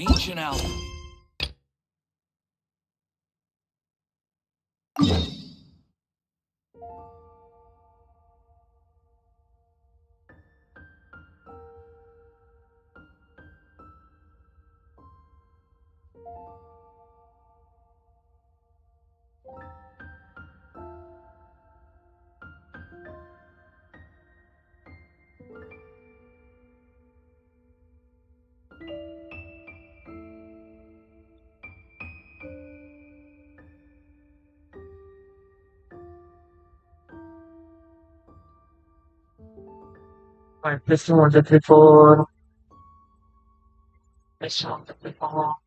ancient alchemy. Questo del telefono, questo del telefono.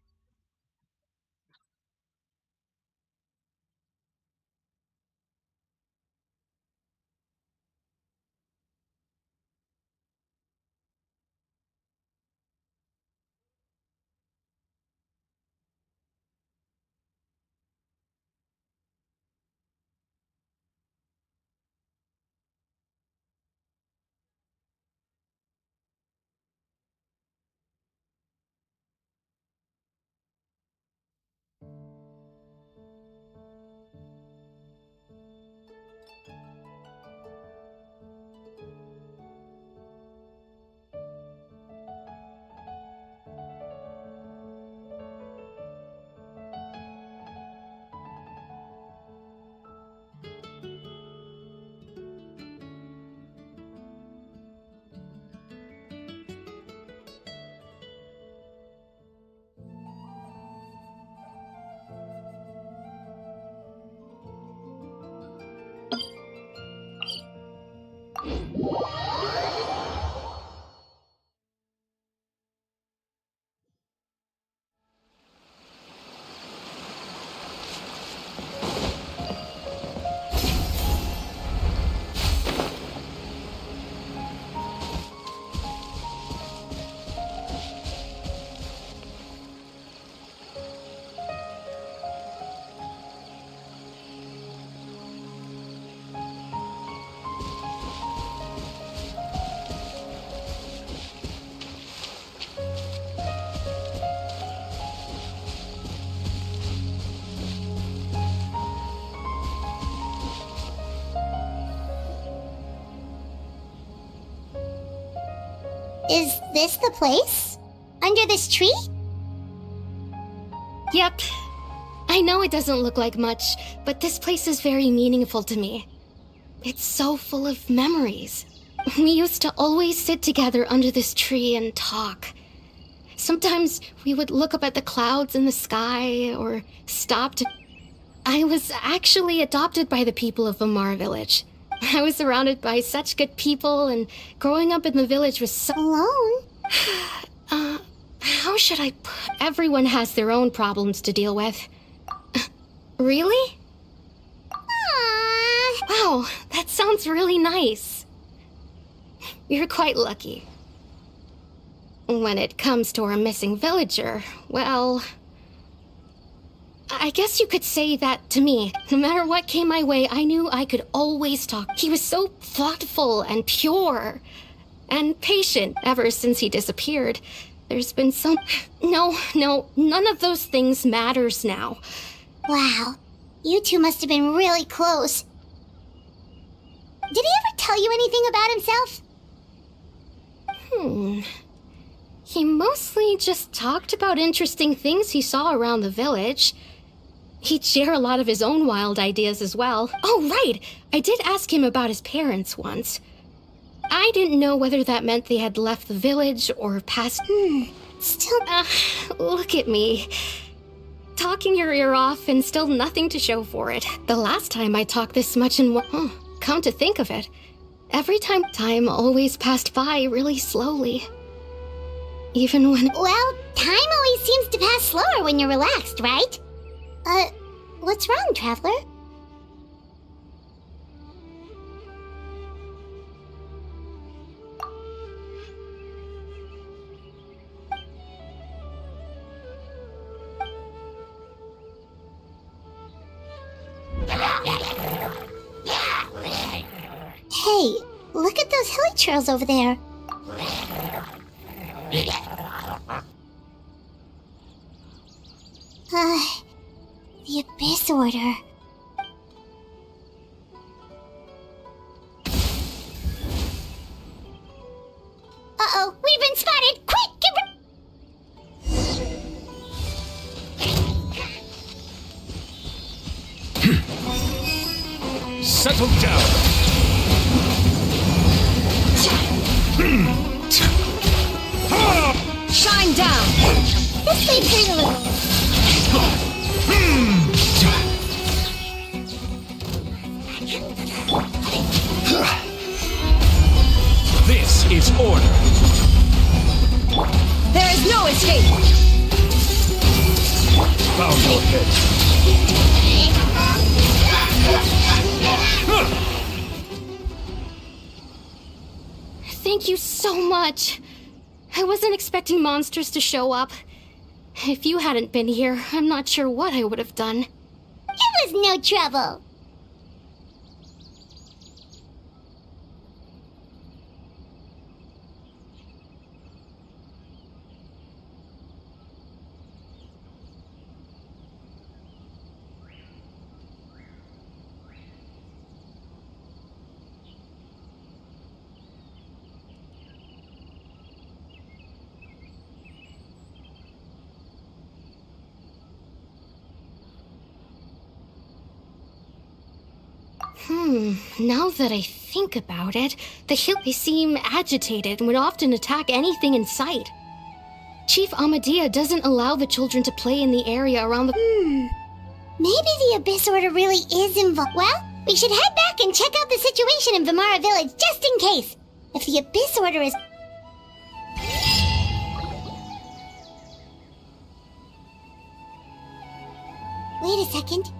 Is this the place? Under this tree? Yep. I know it doesn't look like much, but this place is very meaningful to me. It's so full of memories. We used to always sit together under this tree and talk. Sometimes we would look up at the clouds in the sky, or stop to... I was actually adopted by the people of Amar Village. I was surrounded by such good people, and growing up in the village was so... Alone? How should I put... Everyone has their own problems to deal with. Really? Aww. Wow, that sounds really nice. You're quite lucky. When it comes to our missing villager, well... I guess you could say that to me. No matter what came my way, I knew I could always talk. He was so thoughtful and pure and patient ever since he disappeared. There's been so... No, none of those things matters now. Wow, you two must have been really close. Did he ever tell you anything about himself? He mostly just talked about interesting things he saw around the village. He'd share a lot of his own wild ideas as well. Oh, right! I did ask him about his parents once. I didn't know whether that meant they had left the village or passed... Still... Look at me. Talking your ear off and still nothing to show for it. The last time I talked this much in one... come to think of it. Every time always passed by really slowly. Even when... Well, time always seems to pass slower when you're relaxed, right? What's wrong, Traveler? Hey, look at those hilly trails over there. The Abyss Order. Uh-oh, we've been spotted! Quick, Settle down! Shine down! This may hurt a little. This is order! There is no escape! Bow your head! Thank you so much. I wasn't expecting monsters to show up. If you hadn't been here, I'm not sure what I would have done. It was no trouble. Now that I think about it, the Hilly seem agitated and would often attack anything in sight. Chief Amadea doesn't allow the children to play in the area around the... Maybe the Abyss Order really is involved. Well, we should head back and check out the situation in Vimara Village just in case. If the Abyss Order is... Wait a second.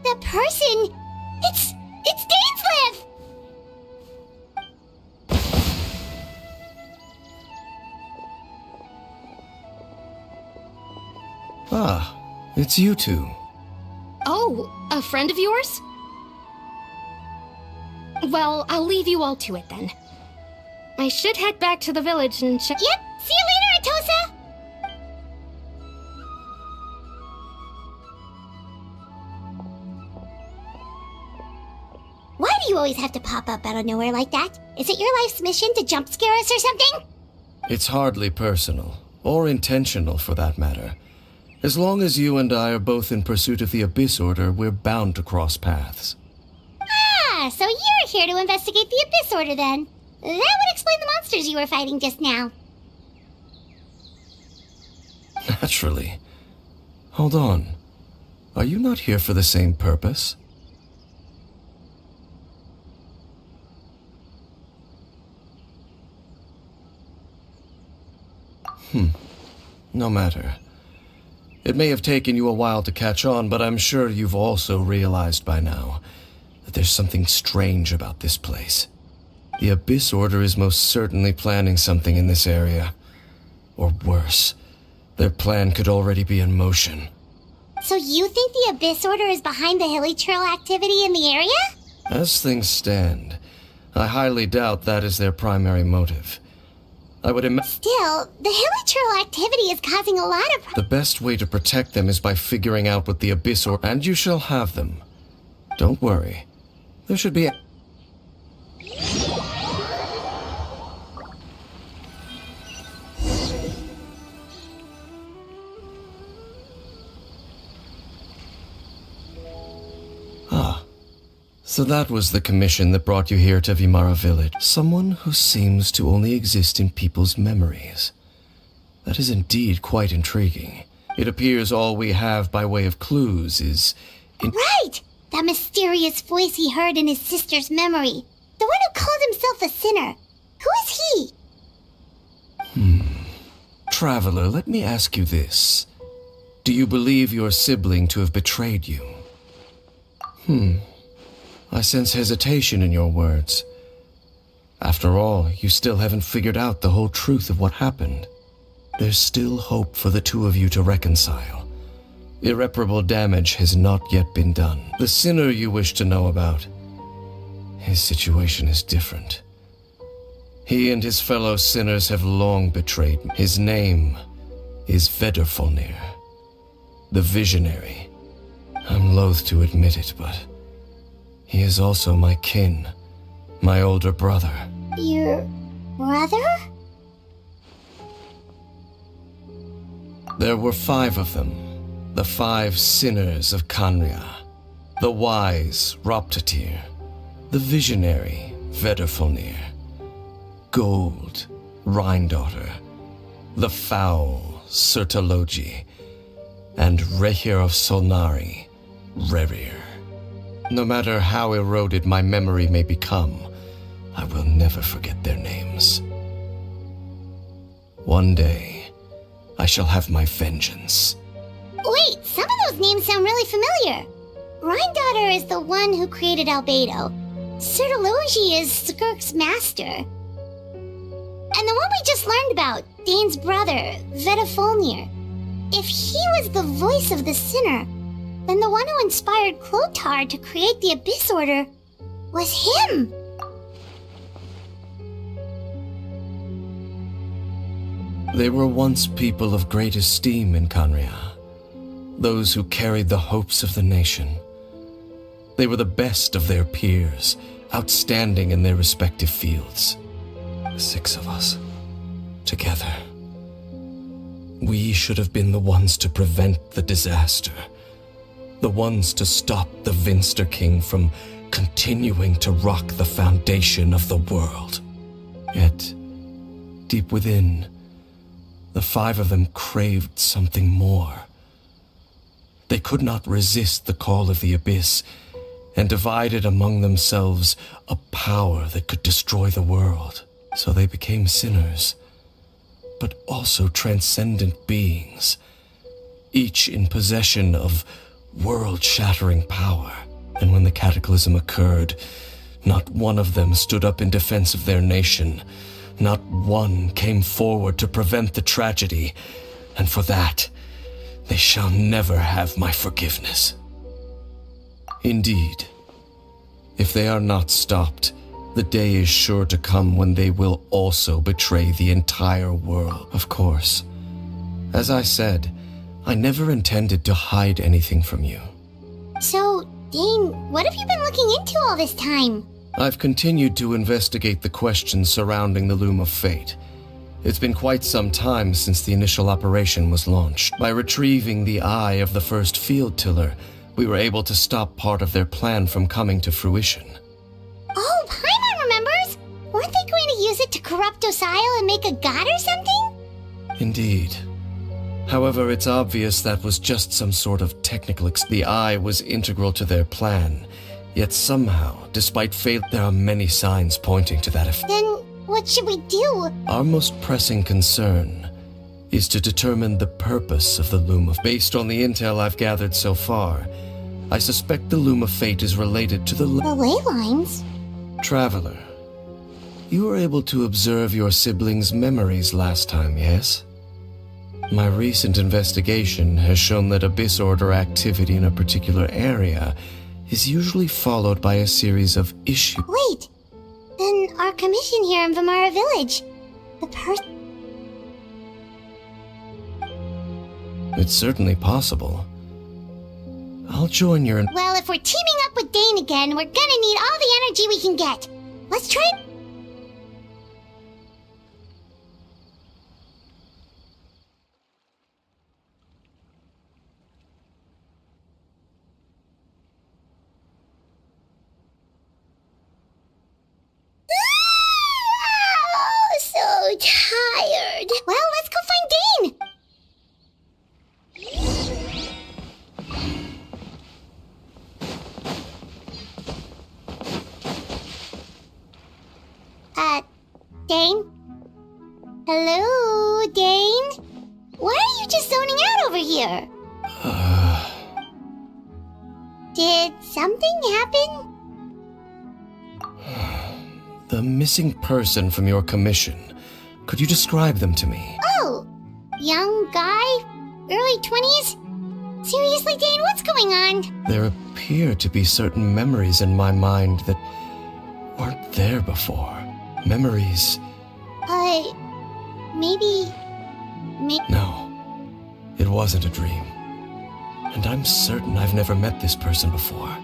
The person... It's Dainsleif! Ah, it's you two. Oh, a friend of yours? Well, I'll leave you all to it then. I should head back to the village and check... Yep, see you later, Atosa! Why do you always have to pop up out of nowhere like that? Is it your life's mission to jump scare us or something? It's hardly personal, or intentional for that matter. As long as you and I are both in pursuit of the Abyss Order, we're bound to cross paths. Ah, so you're here to investigate the Abyss Order then. That would explain the monsters you were fighting just now. Naturally. Hold on. Are you not here for the same purpose? No matter. It may have taken you a while to catch on, but I'm sure you've also realized by now that there's something strange about this place. The Abyss Order is most certainly planning something in this area. Or worse, their plan could already be in motion. So you think the Abyss Order is behind the Hilly Trail activity in the area? As things stand, I highly doubt that is their primary motive. I would imagine Still, the Hilly Trail activity is causing a lot of... the best way to protect them is by figuring out what the Abyss Order... And you shall have them. Don't worry. There should be... So that was the commission that brought you here to Vimara Village. Someone who seems to only exist in people's memories. That is indeed quite intriguing. It appears all we have by way of clues is... Right! That mysterious voice he heard in his sister's memory. The one who called himself a sinner. Who is he? Traveler, let me ask you this. Do you believe your sibling to have betrayed you? I sense hesitation in your words. After all, you still haven't figured out the whole truth of what happened. There's still hope for the two of you to reconcile. Irreparable damage has not yet been done. The sinner you wish to know about, his situation is different. He and his fellow sinners have long betrayed me. His name is Vedderfolnir. the Visionary. I'm loath to admit it, but he is also my kin, my older brother. Your brother? There were 5 of them, the 5 sinners of Kanria. The wise Roptatir, the visionary Vedderfolnir, Gold Rhindaughter, the foul Sertologi, and Rehir of Solnari, Rerir. No matter how eroded my memory may become, I will never forget their names. One day, I shall have my vengeance. Wait, some of those names sound really familiar. Rhindaughter is the one who created Albedo. Sertologi is Skirk's master. And the one we just learned about, Dane's brother, Vedderfolnir. If he was the voice of the sinner, then the one who inspired Clothar to create the Abyss Order was him. They were once people of great esteem in Kanria, those who carried the hopes of the nation. They were the best of their peers, outstanding in their respective fields. 6 of us, together. We should have been the ones to prevent the disaster, the ones to stop the Vinster King from continuing to rock the foundation of the world. Yet, deep within, the 5 of them craved something more. They could not resist the call of the Abyss, and divided among themselves a power that could destroy the world. So they became sinners, but also transcendent beings, each in possession of world-shattering power. And when the cataclysm occurred, not one of them stood up in defense of their nation. Not one came forward to prevent the tragedy, and for that, they shall never have my forgiveness. Indeed, if they are not stopped, the day is sure to come when they will also betray the entire world. Of course, as I said, I never intended to hide anything from you. So, Dane, what have you been looking into all this time? I've continued to investigate the questions surrounding the Loom of Fate. It's been quite some time since the initial operation was launched. By retrieving the eye of the first field tiller, we were able to stop part of their plan from coming to fruition. Oh, Paimon remembers! Weren't they going to use it to corrupt Osile and make a god or something? Indeed. However, it's obvious that was just some sort of technical The eye was integral to their plan. Yet somehow, despite fail, there are many signs pointing to that effect. Then what should we do? Our most pressing concern is to determine the purpose of the Loom of... Based on the intel I've gathered so far, I suspect the Loom of Fate is related to The ley lines? Traveler, you were able to observe your siblings' memories last time, yes? My recent investigation has shown that Abyss Order activity in a particular area is usually followed by a series of issues. Wait, then our commission here in Vimara Village, It's certainly possible. I'll join your... Well, if we're teaming up with Dane again, we're gonna need all the energy we can get. Let's try... Oh, so tired. Well, let's go find Dane. Dane? Hello, Dane? Why are you just zoning out over here? Did something happen? The missing person from your commission. Could you describe them to me? Oh, young guy? Early 20s? Seriously, Dane, what's going on? There appear to be certain memories in my mind that weren't there before. Memories... Maybe... No, it wasn't a dream. And I'm certain I've never met this person before.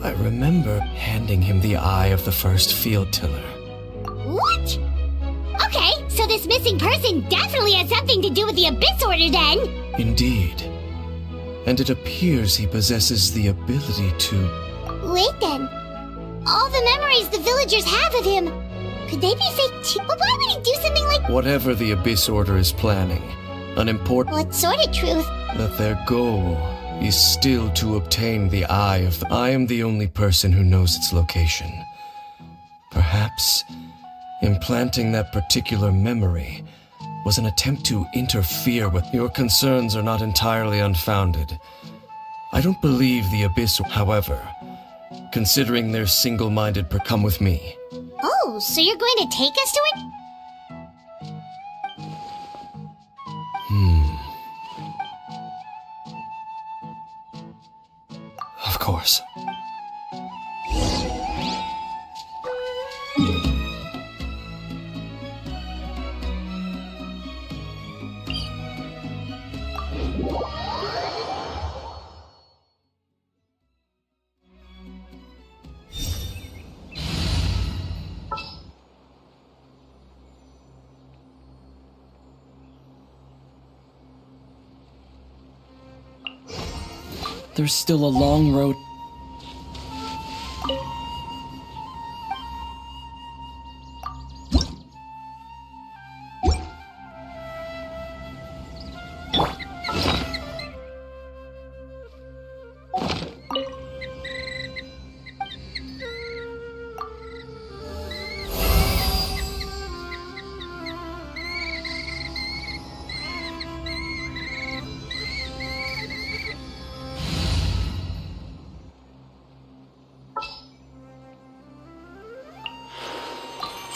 I remember handing him the eye of the first field tiller. What? Okay, so this missing person definitely has something to do with the Abyss Order then! Indeed. And it appears he possesses the ability to... Wait then. All the memories the villagers have of him, could they be fake too? But why would he do something like... Whatever the Abyss Order is planning, an important... What sort of truth? That their goal is still to obtain the eye of the... I am the only person who knows its location. Perhaps implanting that particular memory was an attempt to interfere with... Your concerns are not entirely unfounded. I don't believe the Abyss, however, considering their single-minded come with me. Oh, so you're going to take us to it? Of course. There's still a long road.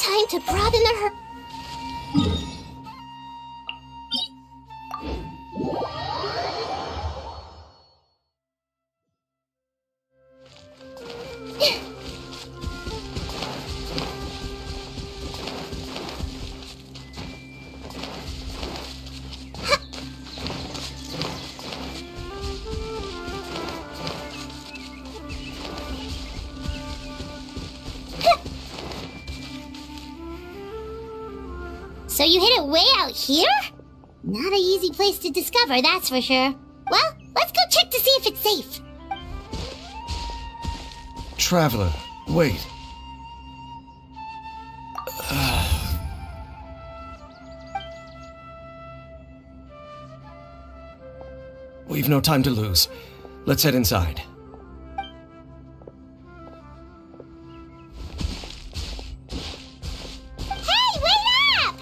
Time to broaden the So you hid it way out here? Not an easy place to discover, that's for sure. Well, let's go check to see if it's safe. Traveler, wait. We've no time to lose. Let's head inside. Hey, wait up!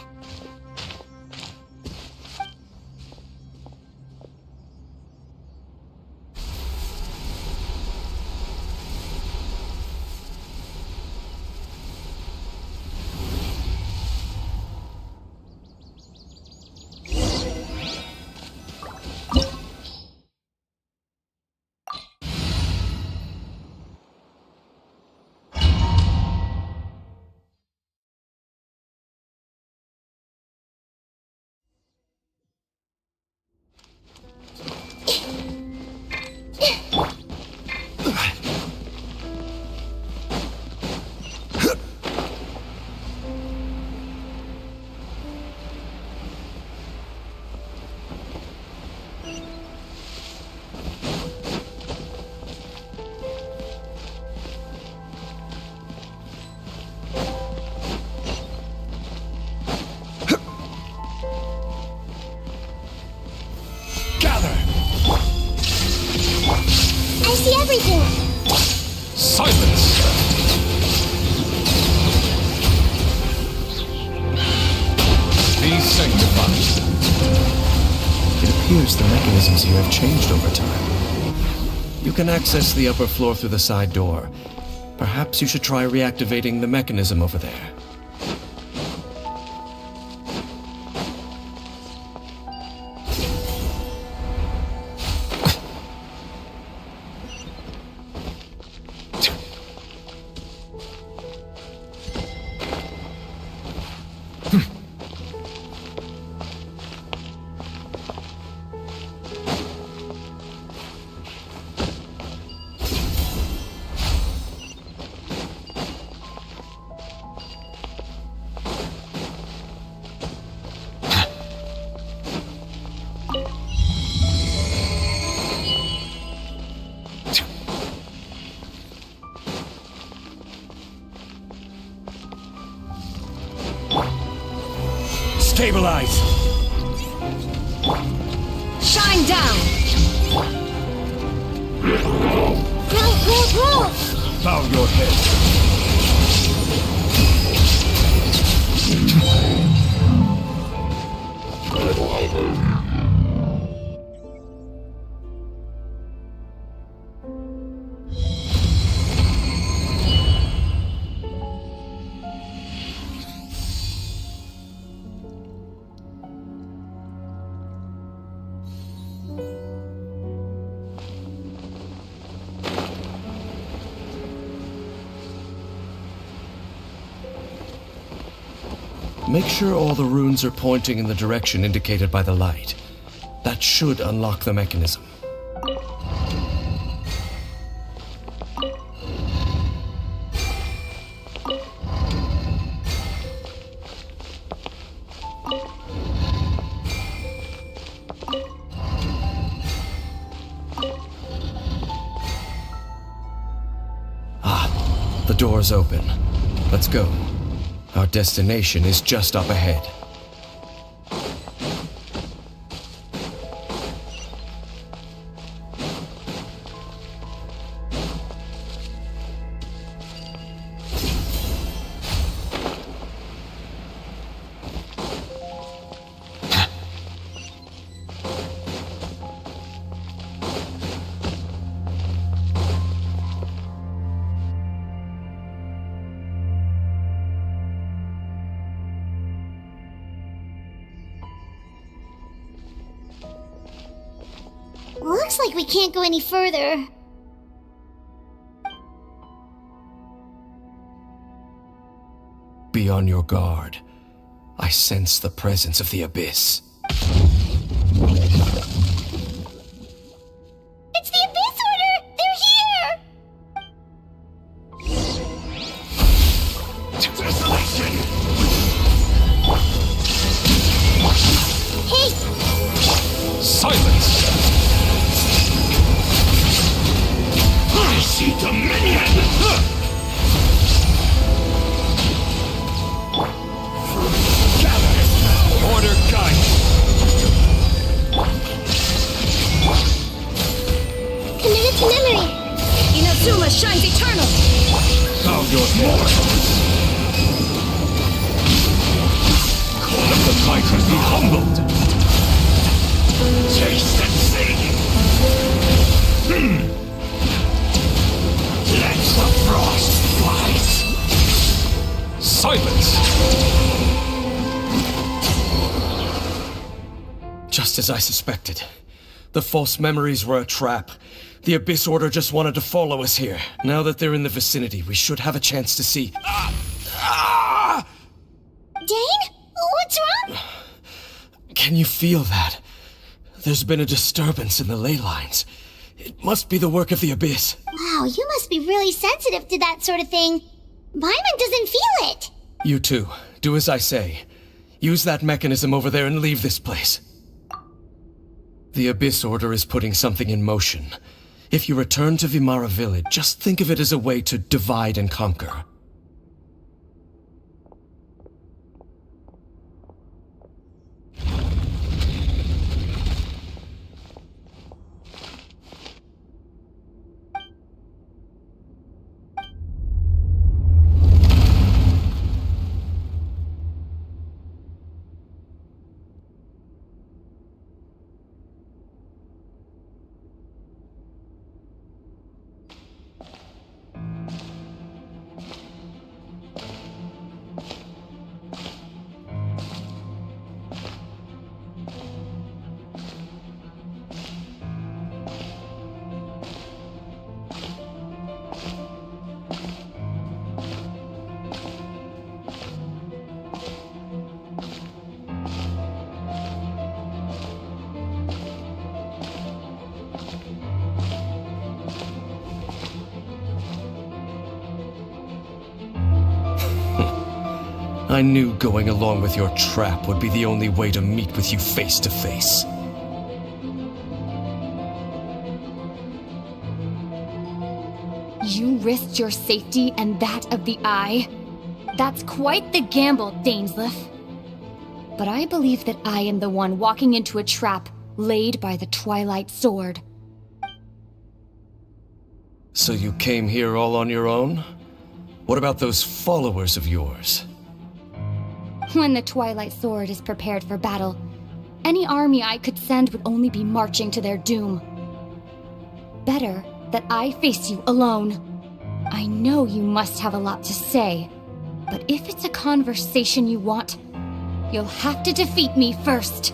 I see everything. Silence! Be sanctified. It appears the mechanisms here have changed over time. You can access the upper floor through the side door. Perhaps you should try reactivating the mechanism over there. Stabilize! Shine down! Roll! Bow your head. Make sure all the runes are pointing in the direction indicated by the light. That should unlock the mechanism. Ah, the door's open. Let's go. Our destination is just up ahead. Looks like we can't go any further. Be on your guard. I sense the presence of the Abyss. It's the Abyss Order! They're here! Hey! Silence! I see dominion! Gather! Order guide! Committed to memory! Inazuma shines eternal! Bow your head! Let the fighters be humbled! Taste and see! Let the frost fight! Silence! Just as I suspected. The false memories were a trap. The Abyss Order just wanted to follow us here. Now that they're in the vicinity, we should have a chance to see. Dane? What's wrong? Can you feel that? There's been a disturbance in the ley lines. It must be the work of the Abyss. Wow, you must be really sensitive to that sort of thing. Paimon doesn't feel it. You too. Do as I say. Use that mechanism over there and leave this place. The Abyss Order is putting something in motion. If you return to Vimara Village, just think of it as a way to divide and conquer. I knew going along with your trap would be the only way to meet with you face to face. You risked your safety and that of the Eye? That's quite the gamble, Dainsleif. But I believe that I am the one walking into a trap laid by the Twilight Sword. So you came here all on your own? What about those followers of yours? When the Twilight Sword is prepared for battle, any army I could send would only be marching to their doom. Better that I face you alone. I know you must have a lot to say, but if it's a conversation you want, you'll have to defeat me first.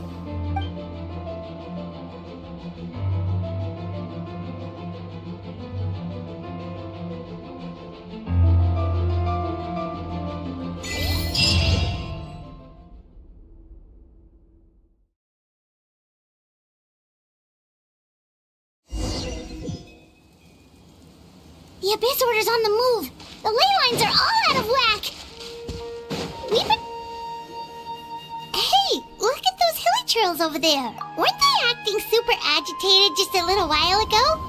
The Abyss Order's on the move. The ley lines are all out of whack. We've been... Hey, look at those hilly trails over there. Weren't they acting super agitated just a little while ago?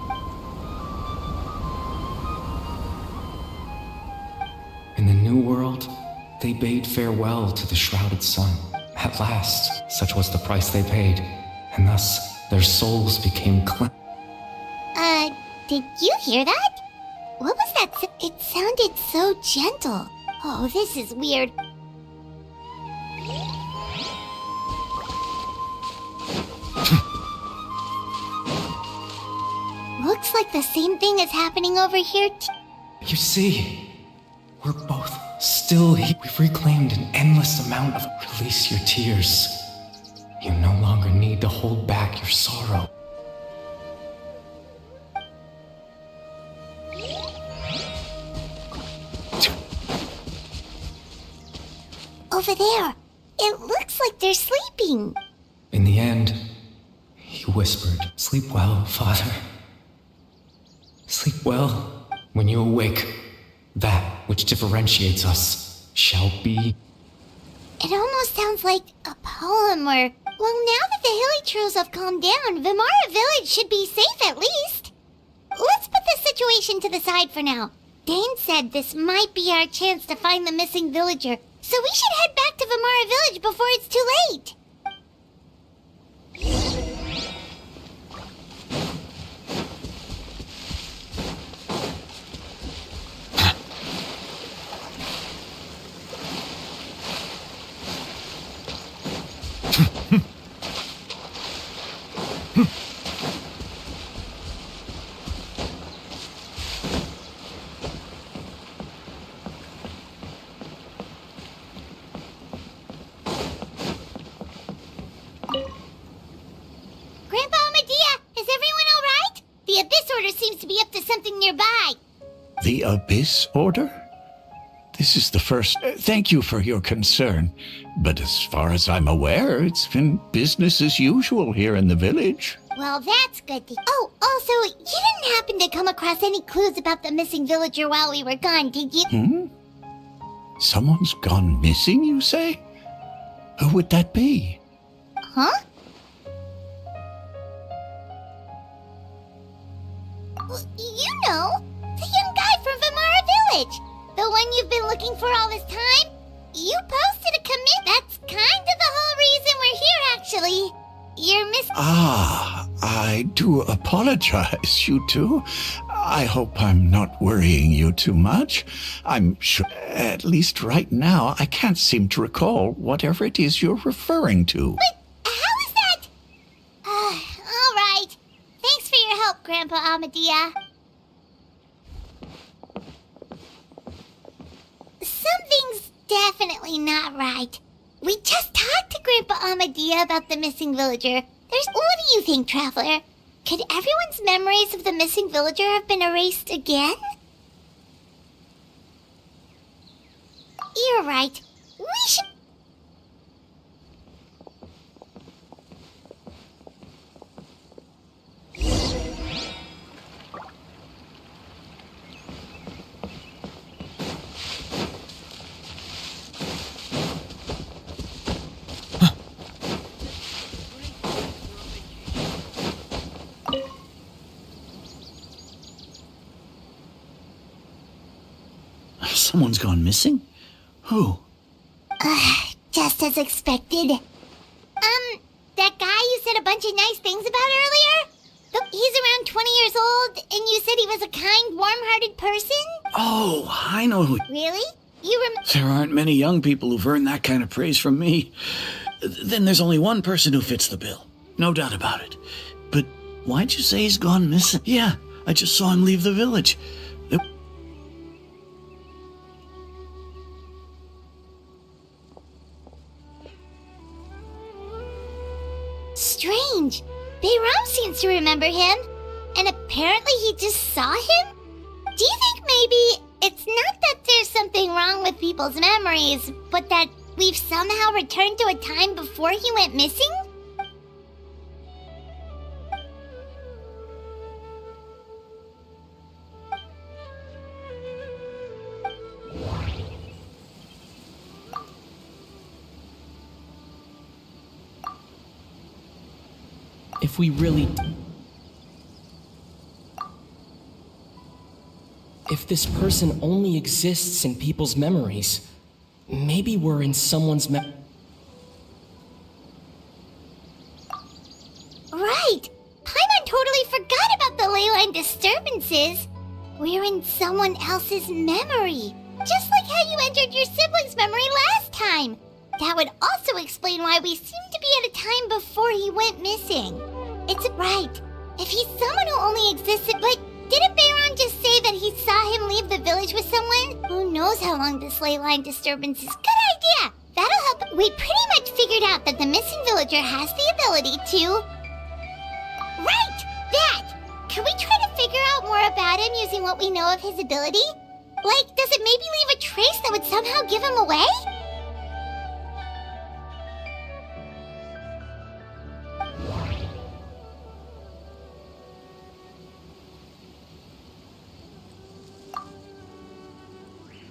In the New World, they bade farewell to the shrouded sun. At last, such was the price they paid, and thus their souls became cleansed. Did you hear that? What was that? It sounded so gentle. Oh, this is weird. Looks like the same thing is happening over here too. You see, we're both still here. We've reclaimed an endless amount of... Release your tears. You no longer need to hold back your sorrow. Over there. It looks like they're sleeping. In the end, he whispered, "Sleep well, Father. Sleep well. When you awake, that which differentiates us shall be..." It almost sounds like a poem or... Well, now that the hilly trails have calmed down, Vimara Village should be safe at least. Let's put this situation to the side for now. Dane said this might be our chance to find the missing villager, so we should head back to Vimara Village before it's too late. Grandpa Medea, is everyone all right? The Abyss Order seems to be up to something nearby. The Abyss Order? This is the first... thank you for your concern. But as far as I'm aware, it's been business as usual here in the village. Well, that's good. Oh, also, you didn't happen to come across any clues about the missing villager while we were gone, did you? Someone's gone missing, you say? Who would that be? Huh? You know, the young guy from Vimara Village. The one you've been looking for all this time. You posted a commit. That's kind of the whole reason we're here, actually. You're missing... Ah, I do apologize, you two. I hope I'm not worrying you too much. I'm sure, at least right now, I can't seem to recall whatever it is you're referring to. But how is that? All right. Thanks for your help, Grandpa Amadea. Something's definitely not right. We just talked to Grandpa Amadea about the missing villager. What do you think, Traveler? Could everyone's memories of the missing villager have been erased again? You're right. We should... Someone's gone missing? Who? Just as expected. That guy you said a bunch of nice things about earlier? He's around 20 years old, and you said he was a kind, warm-hearted person? Oh, I know who... Really? You There aren't many young people who've earned that kind of praise from me. Then there's only one person who fits the bill. No doubt about it. But why'd you say he's gone missing? Yeah, I just saw him leave the village. Strange. Bayram seems to remember him, and apparently he just saw him? Do you think maybe it's not that there's something wrong with people's memories, but that we've somehow returned to a time before he went missing? If we really... If this person only exists in people's memories, maybe we're in someone's Right! Paimon totally forgot about the ley line disturbances. We're in someone else's memory. Just like how you entered your sibling's memory last time. That would also explain why we seem to be at a time before he went missing. It's right. If he's someone who only existed, but didn't Bayron just say that he saw him leave the village with someone? Who knows how long this ley line disturbance is? Good idea. That'll help. We pretty much figured out that the missing villager has the ability to... Right! That! Can we try to figure out more about him using what we know of his ability? Like, does it maybe leave a trace that would somehow give him away?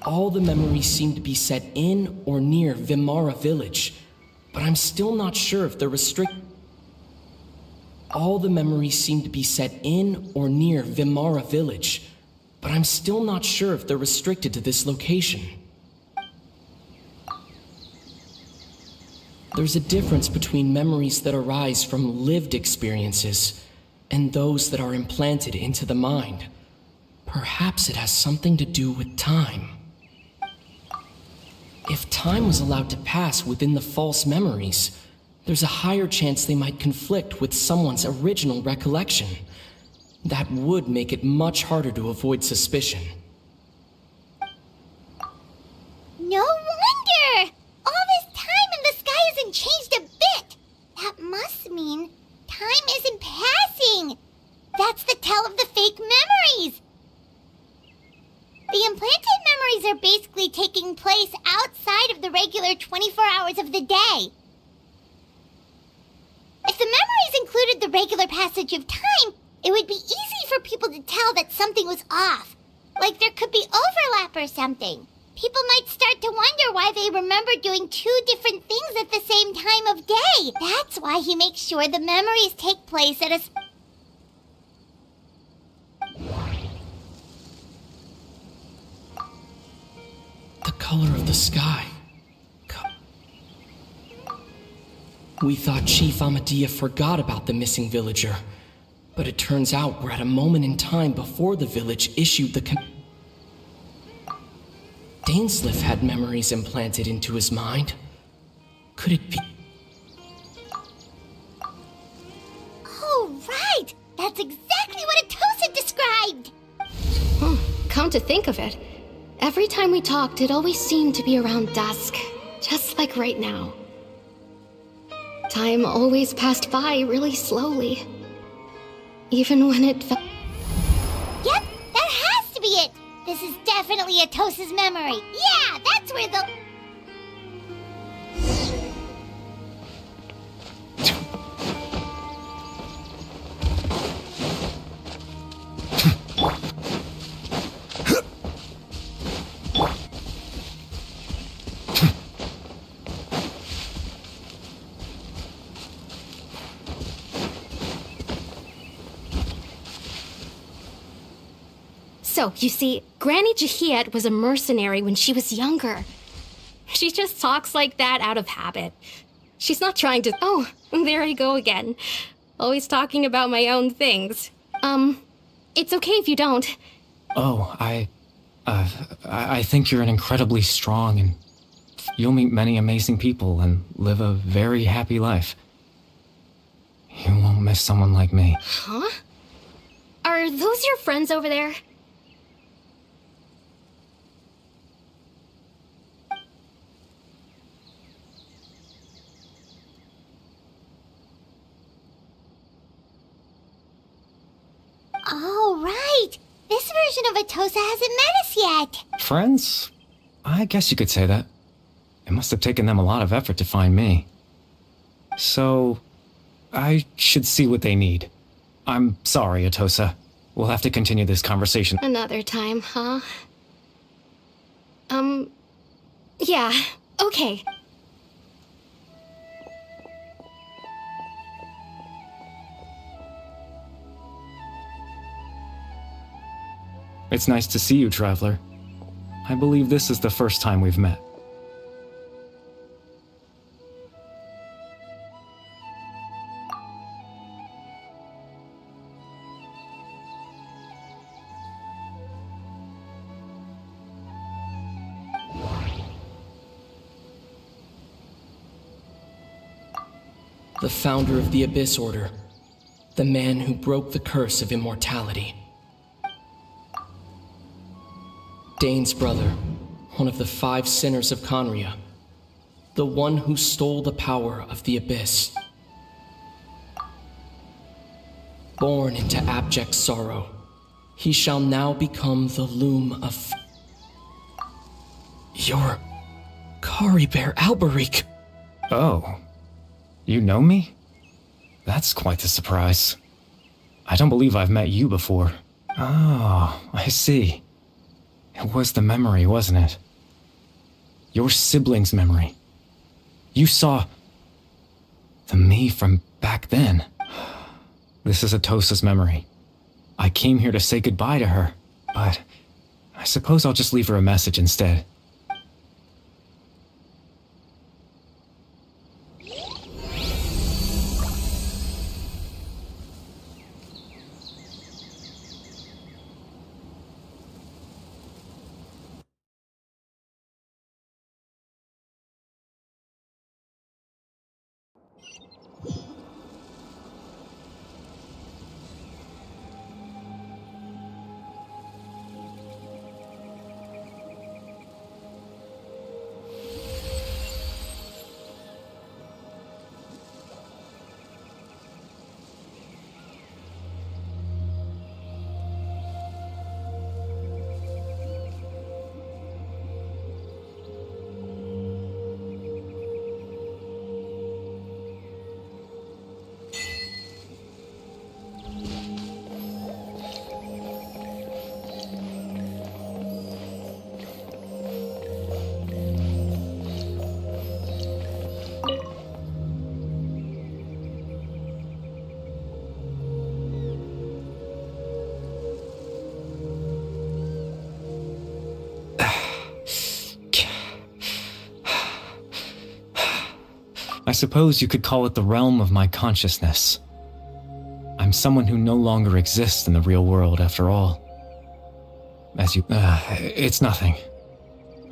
All the memories seem to be set in or near Vimara village, but I'm still not sure if they're All the memories seem to be set in or near Vimara village, but I'm still not sure if they're restricted to this location. There's a difference between memories that arise from lived experiences and those that are implanted into the mind. Perhaps it has something to do with time. If time was allowed to pass within the false memories, there's a higher chance they might conflict with someone's original recollection. That would make it much harder to avoid suspicion. No wonder! All this time and the sky hasn't changed a bit! That must mean time isn't passing! That's the tell of the fake memories! The implanted memories are basically taking place outside of the regular 24 hours of the day. If the memories included the regular passage of time, it would be easy for people to tell that something was off. Like there could be overlap or something. People might start to wonder why they remember doing two different things at the same time of day. That's why he makes sure the memories take place at a... The color of the sky. We thought Chief Amadea forgot about the missing villager, but it turns out we're at a moment in time before the village issued the Dainsleif had memories implanted into his mind. Could it be? Oh, right! That's exactly what Atosa described! Come to think of it, every time we talked, it always seemed to be around dusk, just like right now. Time always passed by really slowly. Even when it felt... Yep, that has to be it! This is definitely Atosa's memory. Yeah, that's where the... So, you see, Granny Jahiet was a mercenary when she was younger. She just talks like that out of habit. She's not trying to... Oh, there I go again. Always talking about my own things. It's okay if you don't. Oh, I think you're an incredibly strong and you'll meet many amazing people and live a very happy life. You won't miss someone like me. Huh? Are those your friends over there? Oh, right. This version of Atosa hasn't met us yet. Friends? I guess you could say that. It must have taken them a lot of effort to find me. So, I should see what they need. I'm sorry, Atosa. We'll have to continue this conversation. Another time, huh? Yeah, okay. It's nice to see you, Traveler. I believe this is the first time we've met. The founder of the Abyss Order. The man who broke the curse of immortality. Dane's brother, one of the 5 sinners of Conria. The one who stole the power of the Abyss. Born into abject sorrow, he shall now become the loom of... You're... Kari Bear Alberic. Oh. You know me? That's quite the surprise. I don't believe I've met you before. Oh, I see. It was the memory, wasn't it? Your sibling's memory. You saw... the me from back then. This is Atosa's memory. I came here to say goodbye to her, but I suppose I'll just leave her a message instead. I suppose you could call it the realm of my consciousness. I'm someone who no longer exists in the real world, after all. It's nothing.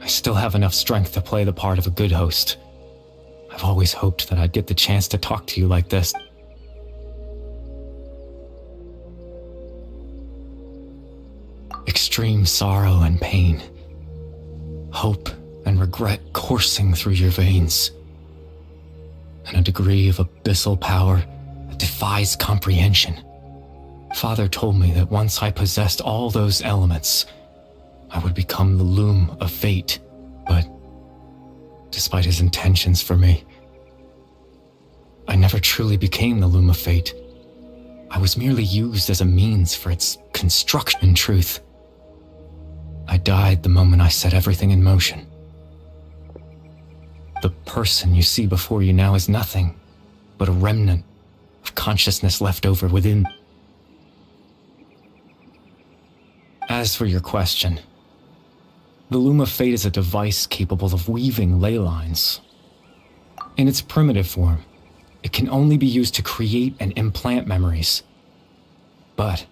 I still have enough strength to play the part of a good host. I've always hoped that I'd get the chance to talk to you like this. Extreme sorrow and pain. Hope and regret coursing through your veins. And a degree of abyssal power that defies comprehension. Father told me that once I possessed all those elements, I would become the loom of fate, but despite his intentions for me, I never truly became the loom of fate. I was merely used as a means for its construction. In truth, I died the moment I set everything in motion. The person you see before you now is nothing but a remnant of consciousness left over within. As for your question, The Loom of Fate is a device capable of weaving ley lines. In its primitive form, it can only be used to create and implant memories. But,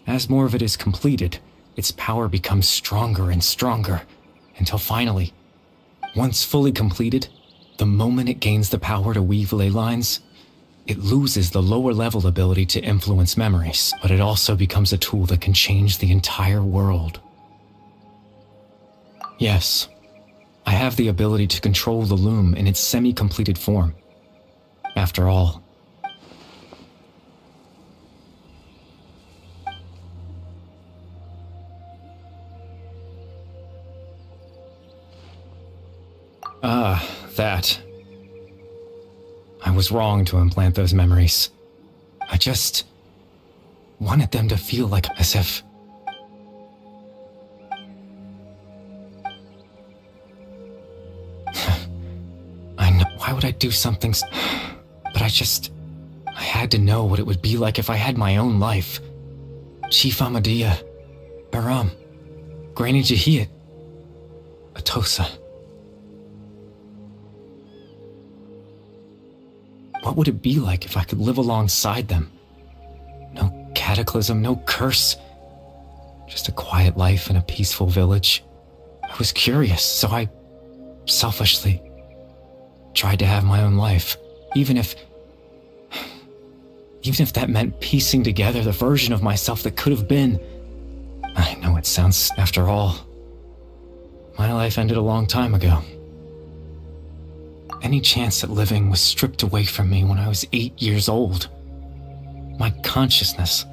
as more of it is completed, its power becomes stronger and stronger, until finally, once fully completed, the moment it gains the power to weave ley lines, it loses the lower level ability to influence memories, but it also becomes a tool that can change the entire world. Yes, I have the ability to control the loom in its semi-completed form. After all, that. I was wrong to implant those memories. I just wanted them to feel like as if I know, why would I do something but I had to know what it would be like if I had my own life. Chief Ahmadiyya, Baram, Granny Jahiyat, Atosa. What would it be like if I could live alongside them? No cataclysm, no curse. Just a quiet life in a peaceful village. I was curious, so I selfishly tried to have my own life. Even if that meant piecing together the version of myself that could have been. I know it sounds, after all, my life ended a long time ago. Any chance at living was stripped away from me when I was 8 years old. My consciousness,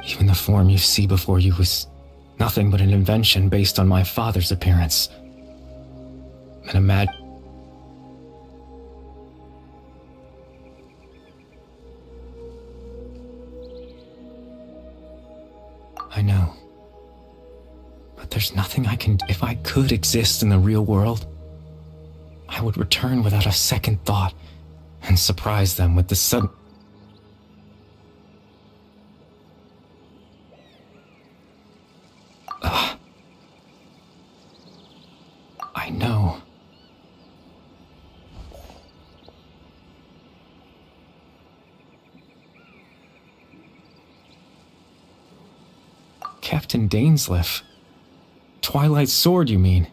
even the form you see before you, was nothing but an invention based on my father's appearance. And I know. But there's nothing I can do. If I could exist in the real world, I would return without a second thought and surprise them with the sudden... I know. Captain Dainsleif. Twilight's sword, you mean?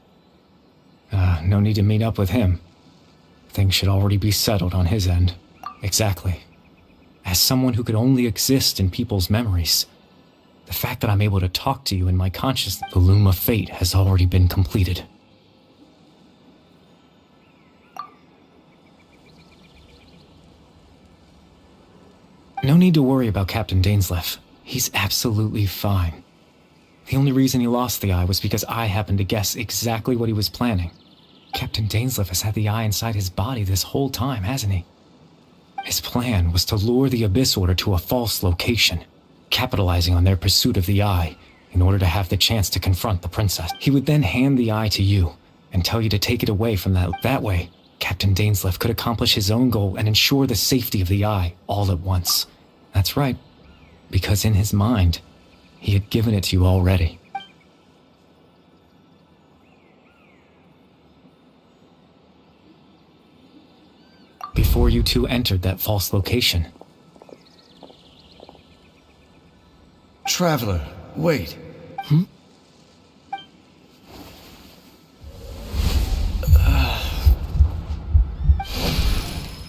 No need to meet up with him. Things should already be settled on his end. Exactly. As someone who could only exist in people's memories, the fact that I'm able to talk to you in my consciousness, the Loom of Fate has already been completed. No need to worry about Captain Dainsleif. He's absolutely fine. The only reason he lost the eye was because I happened to guess exactly what he was planning. Captain Dainsleif has had the eye inside his body this whole time, hasn't he? His plan was to lure the Abyss Order to a false location, capitalizing on their pursuit of the eye in order to have the chance to confront the princess. He would then hand the eye to you and tell you to take it away from that. That way, Captain Dainsleif could accomplish his own goal and ensure the safety of the eye all at once. That's right, because in his mind, he had given it to you already. Before you two entered that false location. Traveler, wait.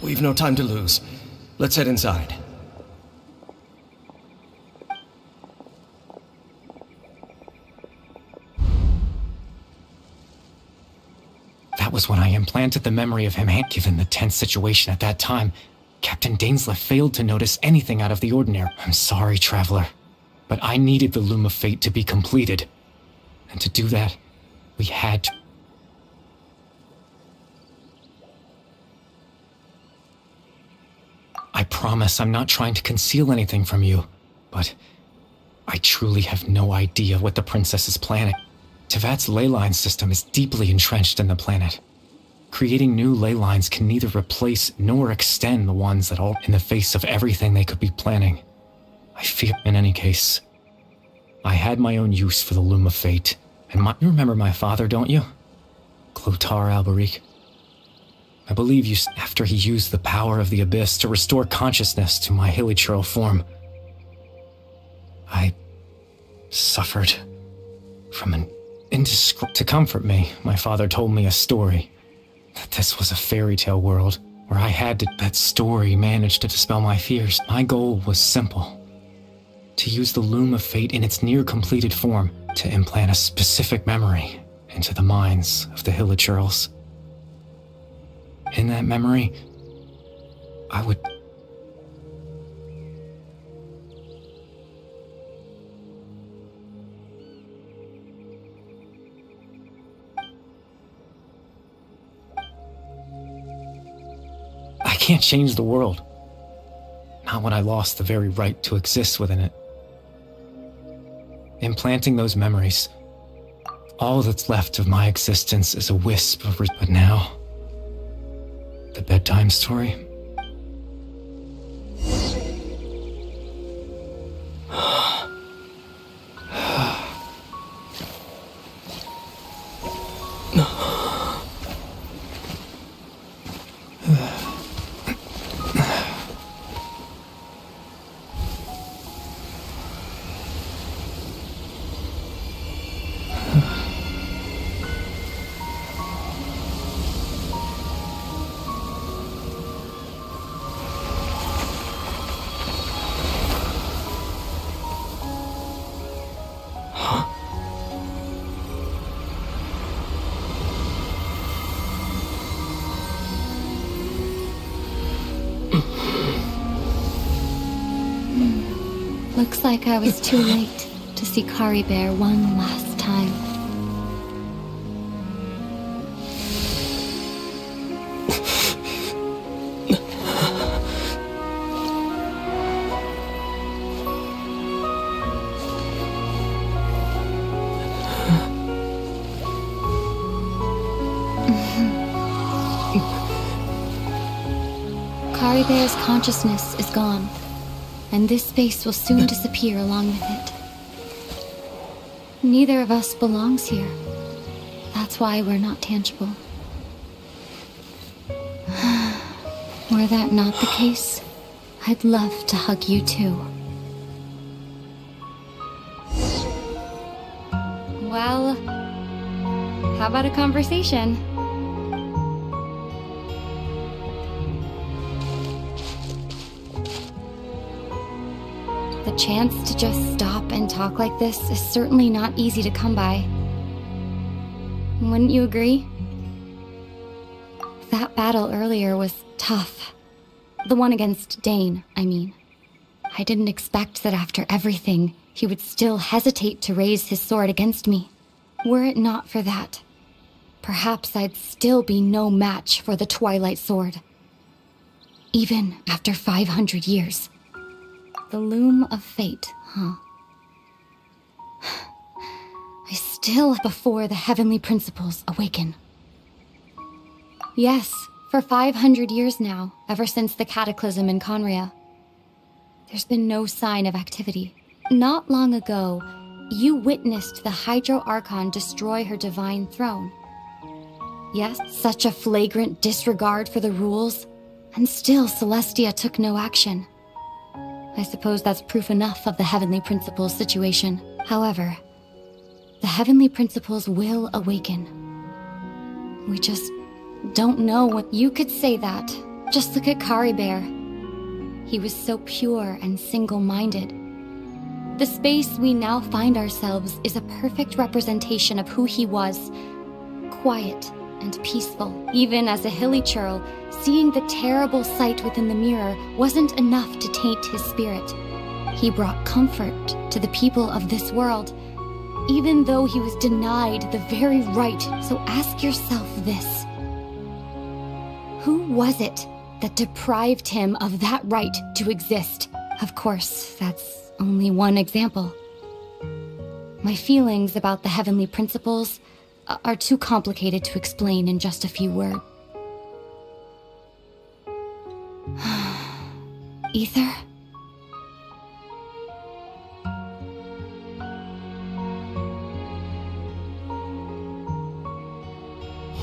We've no time to lose. Let's head inside. That was when I implanted the memory of him. Given the tense situation at that time, Captain Dainsleif failed to notice anything out of the ordinary. I'm sorry, Traveler, but I needed the Loom of Fate to be completed. And to do that, we had to... I promise I'm not trying to conceal anything from you, but I truly have no idea what the princess is planning. Tevat's ley line system is deeply entrenched in the planet. Creating new ley lines can neither replace nor extend the ones that are in the face of everything they could be planning. I fear, in any case, I had my own use for the Loom of Fate, You remember my father, don't you? Clotar Alberic. I believe after he used the power of the Abyss to restore consciousness to my hilichurl form, I suffered from an To comfort me, my father told me a story. That this was a fairy tale world where that story managed to dispel my fears. My goal was simple. To use the Loom of Fate in its near-completed form to implant a specific memory into the minds of the hilichurls. In that memory, I would... I can't change the world. Not when I lost the very right to exist within it. Implanting those memories, all that's left of my existence is a wisp of... But now, the bedtime story... Looks like I was too late to see Kari Bear one last time. Kari Bear's consciousness is gone, and this space will soon disappear along with it. Neither of us belongs here. That's why we're not tangible. Were that not the case, I'd love to hug you too. Well, how about a conversation? The chance to just stop and talk like this is certainly not easy to come by. Wouldn't you agree? That battle earlier was tough. The one against Dane, I mean. I didn't expect that after everything, he would still hesitate to raise his sword against me. Were it not for that, perhaps I'd still be no match for the Twilight Sword. Even after 500 years. The Loom of Fate, huh? I still before the heavenly principles awaken. Yes, for 500 years now, ever since the cataclysm in Conria. There's been no sign of activity. Not long ago, you witnessed the Hydro Archon destroy her divine throne. Yes, such a flagrant disregard for the rules, and still Celestia took no action. I suppose that's proof enough of the Heavenly Principles situation. However, the Heavenly Principles will awaken. We just don't know what... You could say that. Just look at Kari Bear. He was so pure and single-minded. The space we now find ourselves is a perfect representation of who he was. Quiet and peaceful. Even as a hilichurl, seeing the terrible sight within the mirror wasn't enough to taint his spirit. He brought comfort to the people of this world, even though he was denied the very right. So ask yourself this. Who was it that deprived him of that right to exist? Of course, that's only one example. My feelings about the Heavenly Principles are too complicated to explain in just a few words. Ether?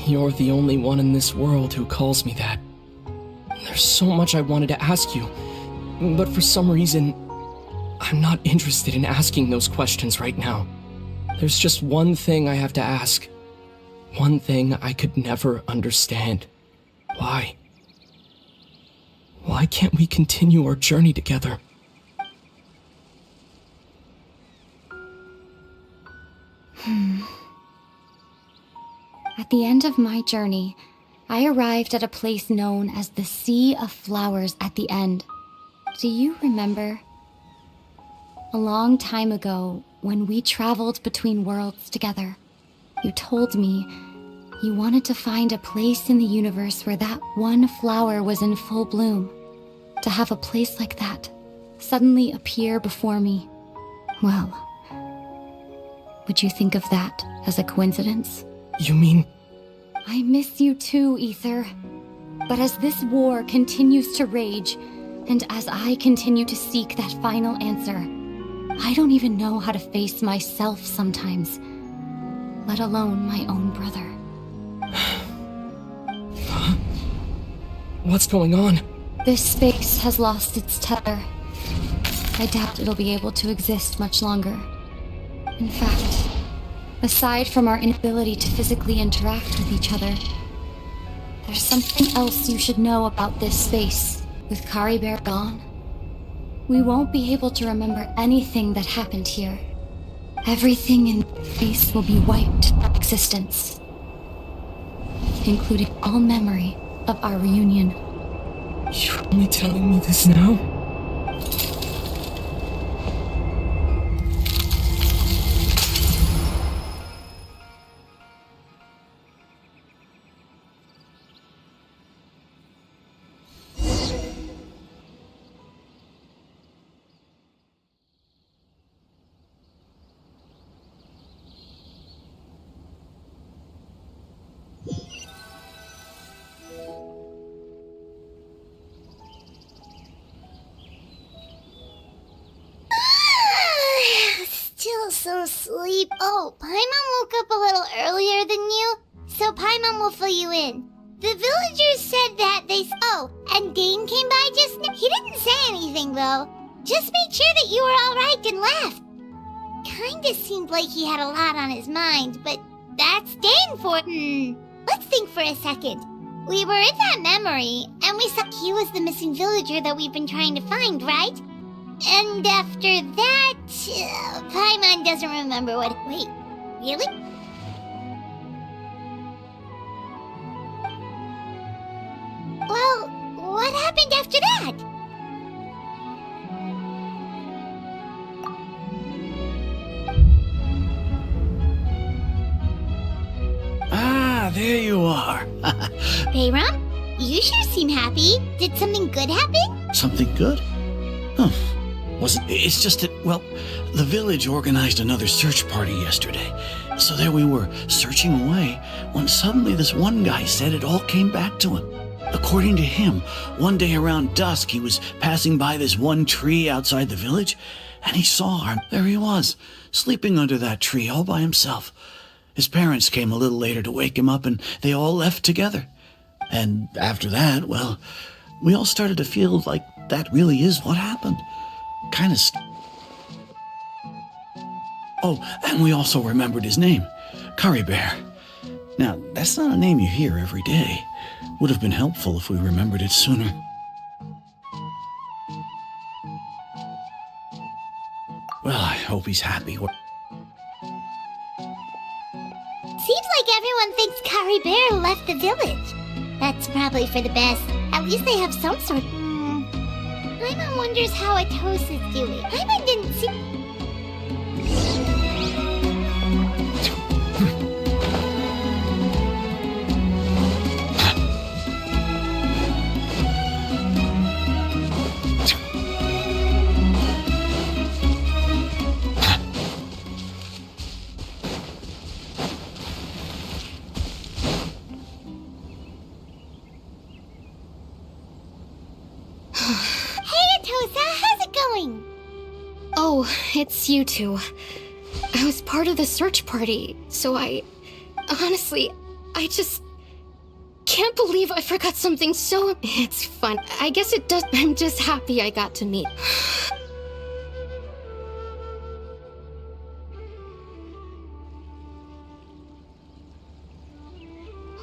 You're the only one in this world who calls me that. There's so much I wanted to ask you, but for some reason, I'm not interested in asking those questions right now. There's just one thing I have to ask. One thing I could never understand. Why? Why can't we continue our journey together? At the end of my journey, I arrived at a place known as the Sea of Flowers at the end. Do you remember? A long time ago, when we traveled between worlds together, you told me you wanted to find a place in the universe where that one flower was in full bloom. To have a place like that suddenly appear before me. Well, would you think of that as a coincidence? You mean... I miss you too, Ether. But as this war continues to rage, and as I continue to seek that final answer, I don't even know how to face myself sometimes, let alone my own brother. What's going on? This space has lost its tether. I doubt it'll be able to exist much longer. In fact, aside from our inability to physically interact with each other, there's something else you should know about this space. With Kari Bear gone, we won't be able to remember anything that happened here. Everything in space will be wiped from existence, including all memory of our reunion. You're only telling me this now? Still some sleep. Oh, Paimon woke up a little earlier than you, so Paimon will fill you in. The villagers said that they... Oh, and Dane came by just now. He didn't say anything, though. Just made sure that you were alright and left. Kinda seemed like he had a lot on his mind, but that's Dane for... Let's think for a second. We were in that memory, and we saw he was the missing villager that we've been trying to find, right? And after that, Paimon doesn't remember what... Wait, really? Well, what happened after that? Ah, there you are. Hey, Ram, you sure seem happy. Did something good happen? Something good? Huh. It's just that, well, the village organized another search party yesterday. So there we were, searching away, when suddenly this one guy said it all came back to him. According to him, one day around dusk, he was passing by this one tree outside the village, and he saw her. There he was, sleeping under that tree all by himself. His parents came a little later to wake him up, and they all left together. And after that, well, we all started to feel like that really is what happened. Oh, and we also remembered his name, Kari Bear. Now, that's not a name you hear every day. Would have been helpful if we remembered it sooner. Well, I hope he's happy. Seems like everyone thinks Kari Bear left the village. That's probably for the best. At least they have some sort... Paimon wonders how Atos is doing. Paimon didn't see... Oh, it's you two. I was part of the search party, so honestly, can't believe I forgot something so... It's fun. I guess it does... I'm just happy I got to meet.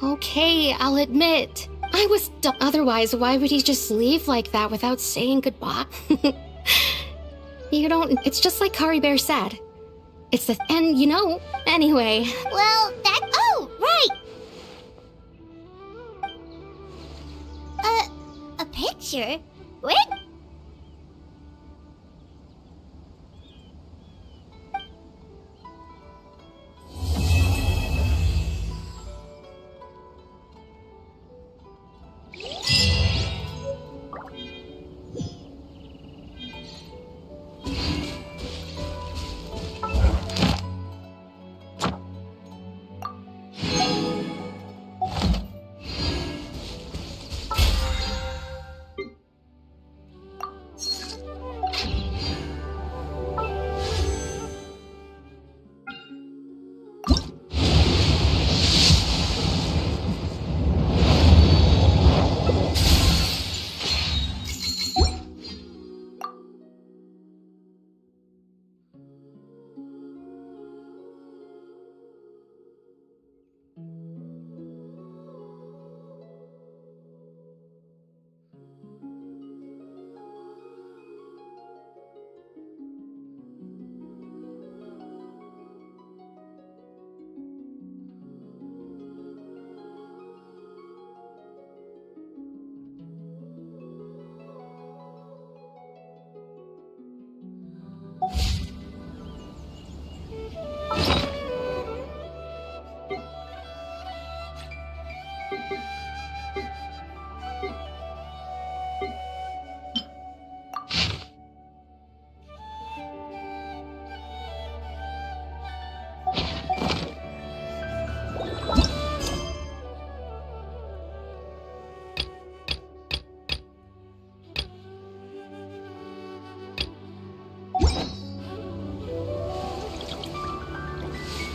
Okay, I'll admit. I was dumb. Otherwise, why would he just leave like that without saying goodbye? You don't... It's just like Kari Bear said. It's the... And, you know, anyway... Well, that... Oh, right! A picture? Where